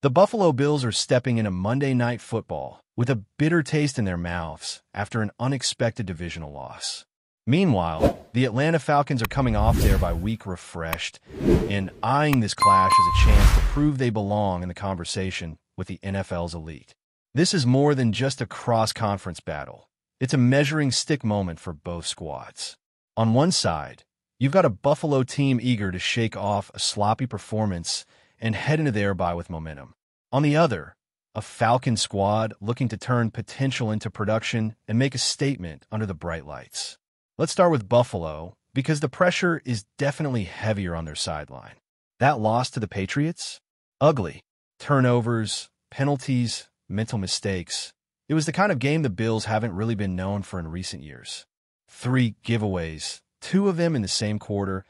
The Buffalo Bills are stepping into Monday Night Football with a bitter taste in their mouths after an unexpected divisional loss. Meanwhile, the Atlanta Falcons are coming off their bye week refreshed and eyeing this clash as a chance to prove they belong in the conversation with the NFL's elite. This is more than just a cross-conference battle. It's a measuring stick moment for both squads. On one side, you've got a Buffalo team eager to shake off a sloppy performance and head into their bye with momentum. On the other, a Falcon squad looking to turn potential into production and make a statement under the bright lights. Let's start with Buffalo, because the pressure is definitely heavier on their sideline. That loss to the Patriots? Ugly. Turnovers, penalties, mental mistakes. It was the kind of game the Bills haven't really been known for in recent years. 3 giveaways, 2 of them in the same quarter,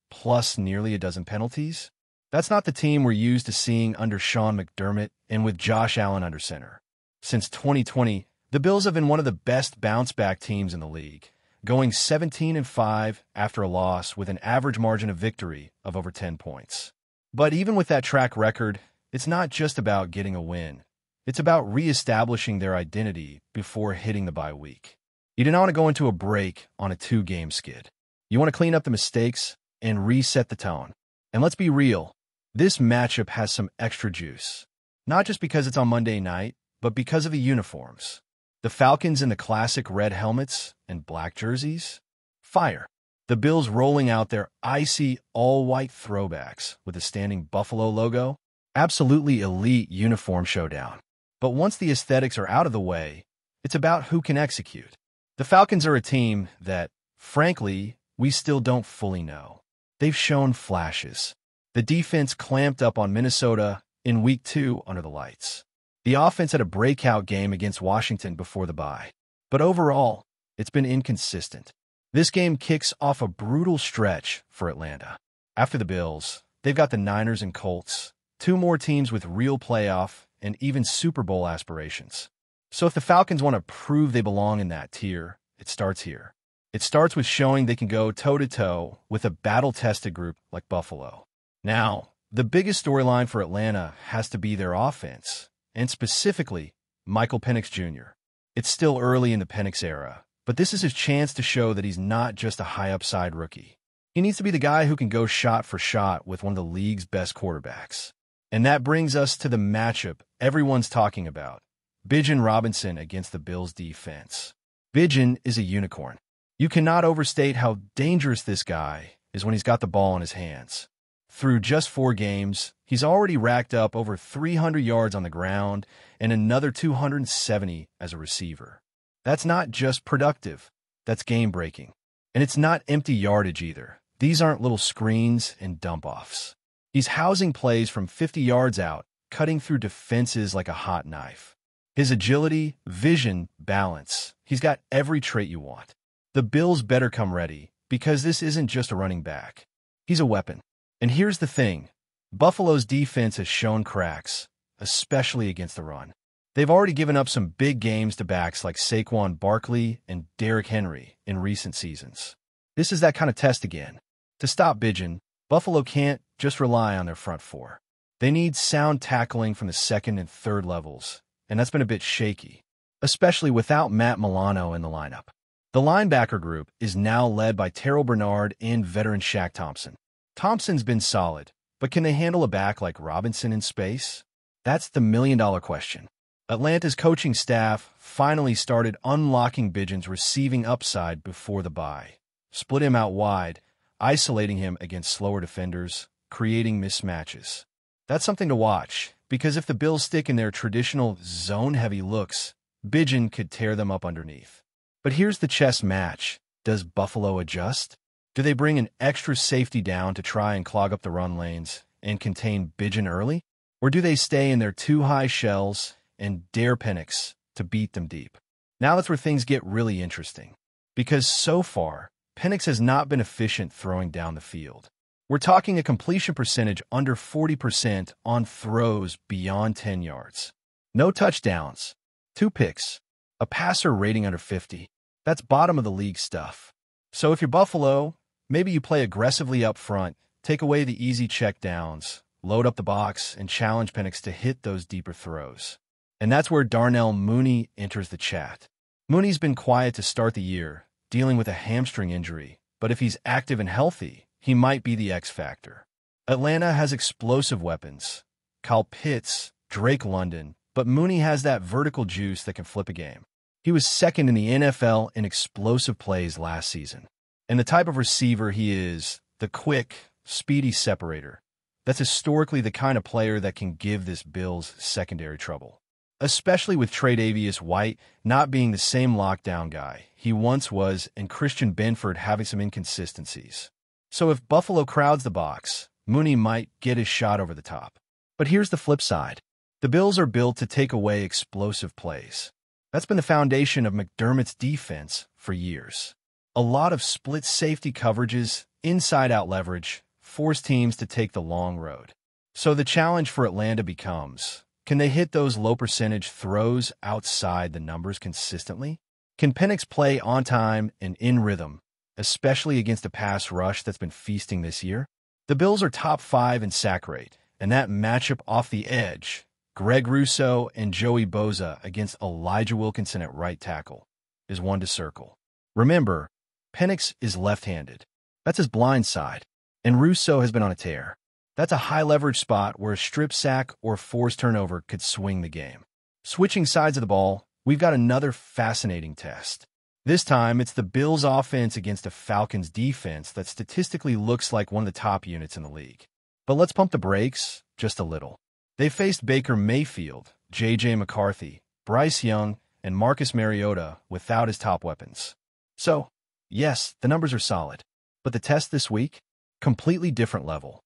plus nearly a dozen penalties. That's not the team we're used to seeing under Sean McDermott and with Josh Allen under center. Since 2020, the Bills have been one of the best bounce-back teams in the league, going 17-5 after a loss with an average margin of victory of over 10 points. But even with that track record, it's not just about getting a win. It's about reestablishing their identity before hitting the bye week. You do not want to go into a break on a 2-game skid. You want to clean up the mistakes and reset the tone. And let's be real, this matchup has some extra juice. Not just because it's on Monday night, but because of the uniforms. The Falcons in the classic red helmets and black jerseys? Fire. The Bills rolling out their icy all-white throwbacks with a standing Buffalo logo? Absolutely elite uniform showdown. But once the aesthetics are out of the way, it's about who can execute. The Falcons are a team that, frankly, we still don't fully know. They've shown flashes. The defense clamped up on Minnesota in Week 2 under the lights. The offense had a breakout game against Washington before the bye. But overall, it's been inconsistent. This game kicks off a brutal stretch for Atlanta. After the Bills, they've got the Niners and Colts, 2 more teams with real playoff and even Super Bowl aspirations. So if the Falcons want to prove they belong in that tier, it starts here. It starts with showing they can go toe-to-toe with a battle-tested group like Buffalo. Now, the biggest storyline for Atlanta has to be their offense, and specifically, Michael Penix Jr. It's still early in the Penix era, but this is his chance to show that he's not just a high-upside rookie. He needs to be the guy who can go shot for shot with one of the league's best quarterbacks. And that brings us to the matchup everyone's talking about, Bijan Robinson against the Bills' defense. Bijan is a unicorn. You cannot overstate how dangerous this guy is when he's got the ball in his hands. Through just 4 games, he's already racked up over 300 yards on the ground and another 270 as a receiver. That's not just productive, that's game-breaking. And it's not empty yardage either. These aren't little screens and dump-offs. He's housing plays from 50 yards out, cutting through defenses like a hot knife. His agility, vision, balance, he's got every trait you want. The Bills better come ready, because this isn't just a running back. He's a weapon. And here's the thing, Buffalo's defense has shown cracks, especially against the run. They've already given up some big games to backs like Saquon Barkley and Derrick Henry in recent seasons. This is that kind of test again. To stop Bijan, Buffalo can't just rely on their front 4. They need sound tackling from the 2nd and 3rd levels, and that's been a bit shaky, especially without Matt Milano in the lineup. The linebacker group is now led by Terrell Bernard and veteran Shaq Thompson. Thompson's been solid, but can they handle a back like Robinson in space? That's the million-dollar question. Atlanta's coaching staff finally started unlocking Bijan's receiving upside before the bye. Split him out wide, isolating him against slower defenders, creating mismatches. That's something to watch, because if the Bills stick in their traditional zone-heavy looks, Bijan could tear them up underneath. But here's the chess match. Does Buffalo adjust? Do they bring an extra safety down to try and clog up the run lanes and contain Bijan early? Or do they stay in their 2 high shells and dare Penix to beat them deep? Now that's where things get really interesting. Because so far, Penix has not been efficient throwing down the field. We're talking a completion percentage under 40% on throws beyond 10 yards. No touchdowns, 2 picks, a passer rating under 50. That's bottom of the league stuff. So if you're Buffalo, maybe you play aggressively up front, take away the easy checkdowns, load up the box, and challenge Penix to hit those deeper throws. And that's where Darnell Mooney enters the chat. Mooney's been quiet to start the year, dealing with a hamstring injury, but if he's active and healthy, he might be the X factor. Atlanta has explosive weapons. Kyle Pitts, Drake London, but Mooney has that vertical juice that can flip a game. He was second in the NFL in explosive plays last season. And the type of receiver he is, the quick, speedy separator, that's historically the kind of player that can give this Bills secondary trouble. Especially with Tre'Davious White not being the same lockdown guy he once was and Christian Benford having some inconsistencies. So if Buffalo crowds the box, Mooney might get his shot over the top. But here's the flip side. The Bills are built to take away explosive plays. That's been the foundation of McDermott's defense for years. A lot of split safety coverages, inside-out leverage, force teams to take the long road. So the challenge for Atlanta becomes, can they hit those low-percentage throws outside the numbers consistently? Can Penix play on time and in rhythm, especially against a pass rush that's been feasting this year? The Bills are top 5 in sack rate, and that matchup off the edge, Greg Rousseau and Joey Bosa against Elijah Wilkinson at right tackle, is one to circle. Remember, Penix is left-handed. That's his blind side, and Rousseau has been on a tear. That's a high-leverage spot where a strip sack or forced turnover could swing the game. Switching sides of the ball, we've got another fascinating test. This time, it's the Bills' offense against a Falcons' defense that statistically looks like one of the top units in the league. But let's pump the brakes just a little. They faced Baker Mayfield, J.J. McCarthy, Bryce Young, and Marcus Mariota without his top weapons. So, yes, the numbers are solid. But the test this week? Completely different level.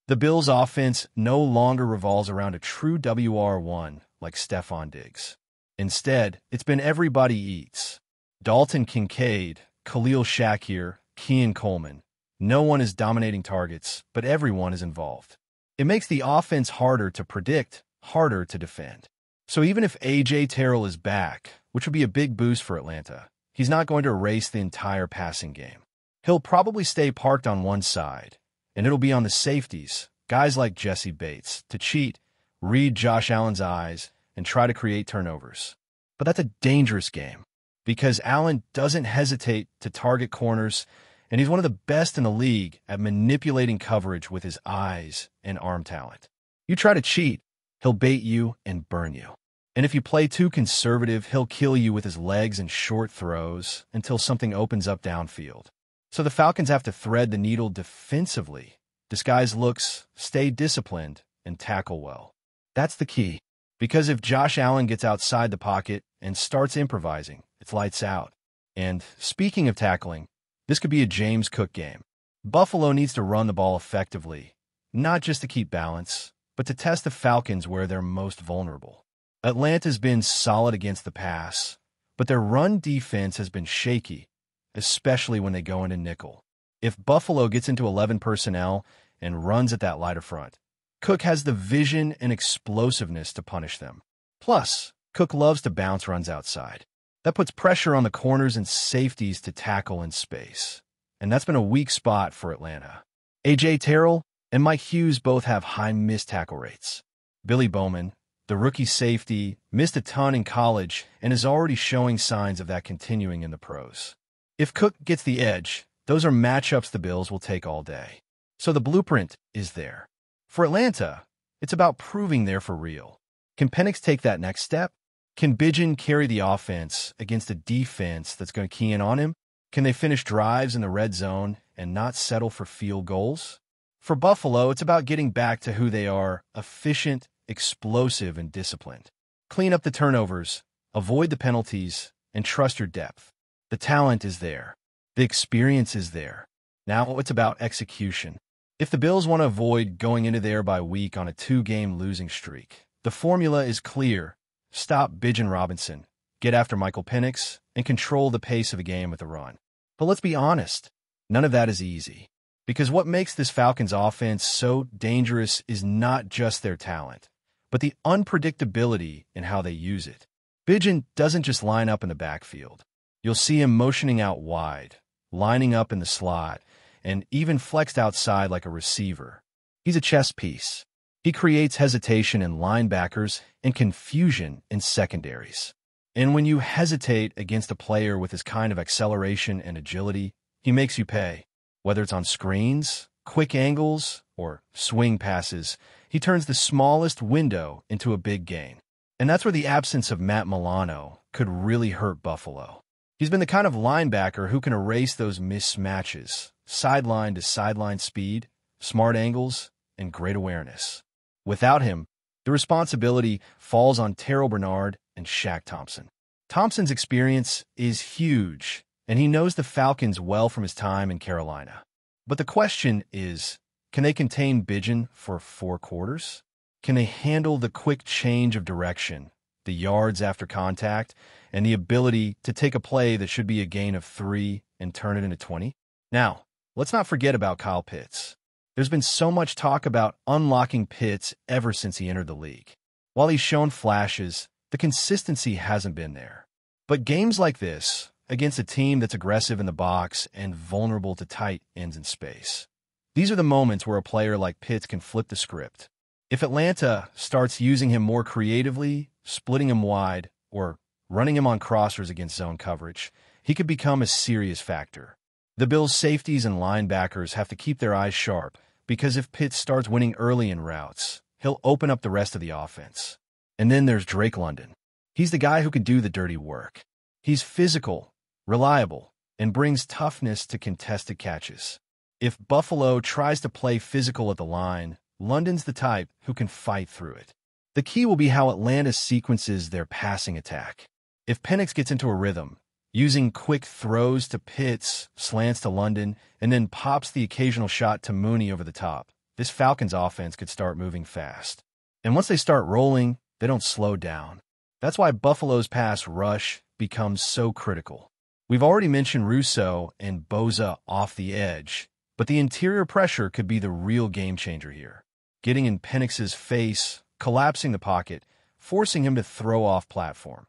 The Bills' offense no longer revolves around a true WR1 like Stephon Diggs. Instead, it's been everybody eats. Dalton Kincaid, Khalil Shakir, Keon Coleman. No one is dominating targets, but everyone is involved. It makes the offense harder to predict, harder to defend. So even if A.J. Terrell is back, which would be a big boost for Atlanta, he's not going to erase the entire passing game. He'll probably stay parked on one side, and it'll be on the safeties, guys like Jesse Bates, to cheat, read Josh Allen's eyes, and try to create turnovers. But that's a dangerous game, because Allen doesn't hesitate to target corners, and he's one of the best in the league at manipulating coverage with his eyes and arm talent. You try to cheat, he'll bait you and burn you. And if you play too conservative, he'll kill you with his legs and short throws until something opens up downfield. So the Falcons have to thread the needle defensively, disguise looks, stay disciplined, and tackle well. That's the key, because if Josh Allen gets outside the pocket and starts improvising, it's lights out. And speaking of tackling, this could be a James Cook game. Buffalo needs to run the ball effectively, not just to keep balance, but to test the Falcons where they're most vulnerable. Atlanta's been solid against the pass, but their run defense has been shaky, especially when they go into nickel. If Buffalo gets into 11 personnel and runs at that lighter front, Cook has the vision and explosiveness to punish them. Plus, Cook loves to bounce runs outside. That puts pressure on the corners and safeties to tackle in space. And that's been a weak spot for Atlanta. A.J. Terrell and Mike Hughes both have high missed tackle rates. Billy Bowman, the rookie safety, missed a ton in college and is already showing signs of that continuing in the pros. If Cook gets the edge, those are matchups the Bills will take all day. So the blueprint is there. For Atlanta, it's about proving they're for real. Can Penix take that next step? Can Bijan carry the offense against a defense that's going to key in on him? Can they finish drives in the red zone and not settle for field goals? For Buffalo, it's about getting back to who they are, efficient, explosive, and disciplined. Clean up the turnovers, avoid the penalties, and trust your depth. The talent is there. The experience is there. Now it's about execution. If the Bills want to avoid going into their bye week on a 2-game losing streak, the formula is clear. Stop Bijan Robinson, get after Michael Penix, and control the pace of the game with a run. But let's be honest, none of that is easy. Because what makes this Falcons offense so dangerous is not just their talent, but the unpredictability in how they use it. Bijan doesn't just line up in the backfield. You'll see him motioning out wide, lining up in the slot, and even flexed outside like a receiver. He's a chess piece. He creates hesitation in linebackers and confusion in secondaries. And when you hesitate against a player with his kind of acceleration and agility, he makes you pay. Whether it's on screens, quick angles, or swing passes, he turns the smallest window into a big gain. And that's where the absence of Matt Milano could really hurt Buffalo. He's been the kind of linebacker who can erase those mismatches, sideline to sideline speed, smart angles, and great awareness. Without him, the responsibility falls on Terrell Bernard and Shaq Thompson. Thompson's experience is huge, and he knows the Falcons well from his time in Carolina. But the question is, can they contain Bijan for 4 quarters? Can they handle the quick change of direction, the yards after contact, and the ability to take a play that should be a gain of 3 and turn it into 20? Now, let's not forget about Kyle Pitts. There's been so much talk about unlocking Pitts ever since he entered the league. While he's shown flashes, the consistency hasn't been there. But games like this, against a team that's aggressive in the box and vulnerable to tight ends in space, these are the moments where a player like Pitts can flip the script. If Atlanta starts using him more creatively, splitting him wide, or running him on crossers against zone coverage, he could become a serious factor. The Bills' safeties and linebackers have to keep their eyes sharp, because if Pitts starts winning early in routes, he'll open up the rest of the offense. And then there's Drake London. He's the guy who can do the dirty work. He's physical, reliable, and brings toughness to contested catches. If Buffalo tries to play physical at the line, London's the type who can fight through it. The key will be how Atlanta sequences their passing attack. If Penix gets into a rhythm, using quick throws to Pitts, slants to London, and then pops the occasional shot to Mooney over the top, this Falcons offense could start moving fast. And once they start rolling, they don't slow down. That's why Buffalo's pass rush becomes so critical. We've already mentioned Russo and Boza off the edge, but the interior pressure could be the real game changer here. Getting in Penix's face, collapsing the pocket, forcing him to throw off platform.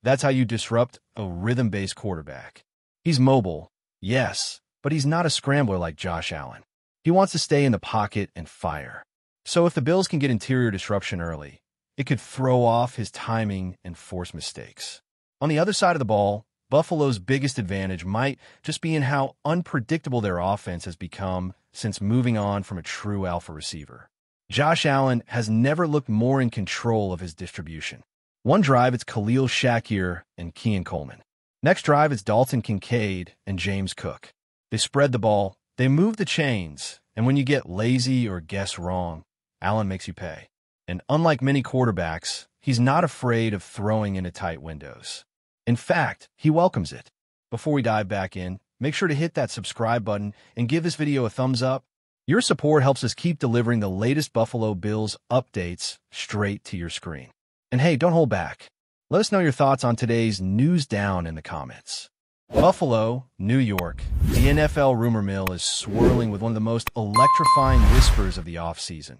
That's how you disrupt a rhythm-based quarterback. He's mobile, yes, but he's not a scrambler like Josh Allen. He wants to stay in the pocket and fire. So if the Bills can get interior disruption early, it could throw off his timing and force mistakes. On the other side of the ball, Buffalo's biggest advantage might just be in how unpredictable their offense has become since moving on from a true alpha receiver. Josh Allen has never looked more in control of his distribution. One drive, it's Khalil Shakir and Keon Coleman. Next drive, it's Dalton Kincaid and James Cook. They spread the ball, they move the chains, and when you get lazy or guess wrong, Allen makes you pay. And unlike many quarterbacks, he's not afraid of throwing into tight windows. In fact, he welcomes it. Before we dive back in, make sure to hit that subscribe button and give this video a thumbs up. Your support helps us keep delivering the latest Buffalo Bills updates straight to your screen. And hey, don't hold back. Let us know your thoughts on today's news down in the comments. Buffalo, New York. The NFL rumor mill is swirling with one of the most electrifying whispers of the offseason.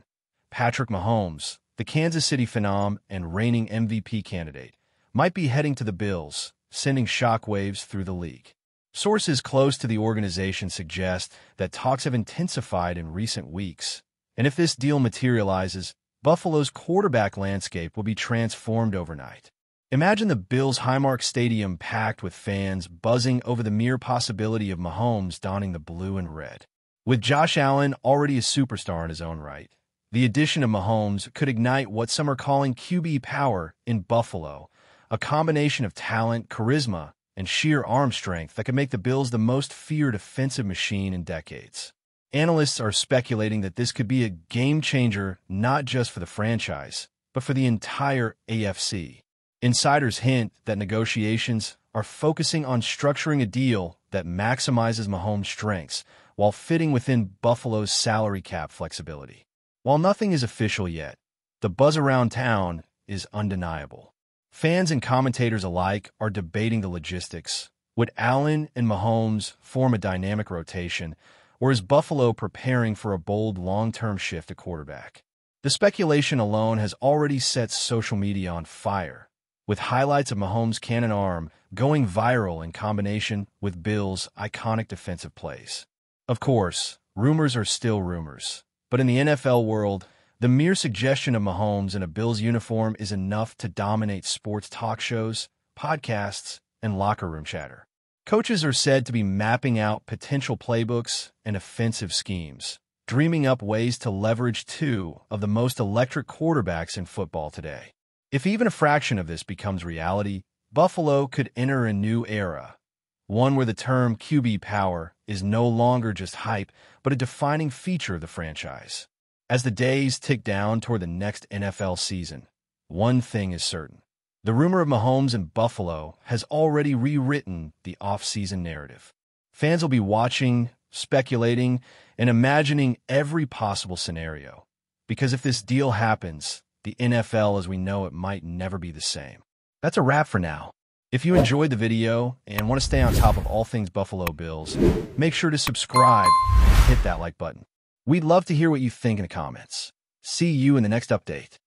Patrick Mahomes, the Kansas City phenom and reigning MVP candidate, might be heading to the Bills, sending shockwaves through the league. Sources close to the organization suggest that talks have intensified in recent weeks, and if this deal materializes, Buffalo's quarterback landscape will be transformed overnight. Imagine the Bills' Highmark Stadium packed with fans buzzing over the mere possibility of Mahomes donning the blue and red. With Josh Allen already a superstar in his own right, the addition of Mahomes could ignite what some are calling QB power in Buffalo, a combination of talent, charisma, and sheer arm strength that could make the Bills the most feared offensive machine in decades. Analysts are speculating that this could be a game-changer not just for the franchise, but for the entire AFC. Insiders hint that negotiations are focusing on structuring a deal that maximizes Mahomes' strengths while fitting within Buffalo's salary cap flexibility. While nothing is official yet, the buzz around town is undeniable. Fans and commentators alike are debating the logistics. Would Allen and Mahomes form a dynamic rotation, or is Buffalo preparing for a bold long-term shift at quarterback? The speculation alone has already set social media on fire, with highlights of Mahomes' cannon arm going viral in combination with Bills' iconic defensive plays. Of course, rumors are still rumors, but in the NFL world, The mere suggestion of Mahomes in a Bills uniform is enough to dominate sports talk shows, podcasts, and locker room chatter. Coaches are said to be mapping out potential playbooks and offensive schemes, dreaming up ways to leverage two of the most electric quarterbacks in football today. If even a fraction of this becomes reality, Buffalo could enter a new era, one where the term QB power is no longer just hype, but a defining feature of the franchise. As the days tick down toward the next NFL season, one thing is certain. The rumor of Mahomes in Buffalo has already rewritten the offseason narrative. Fans will be watching, speculating, and imagining every possible scenario. Because if this deal happens, the NFL as we know it might never be the same. That's a wrap for now. If you enjoyed the video and want to stay on top of all things Buffalo Bills, make sure to subscribe and hit that like button. We'd love to hear what you think in the comments. See you in the next update.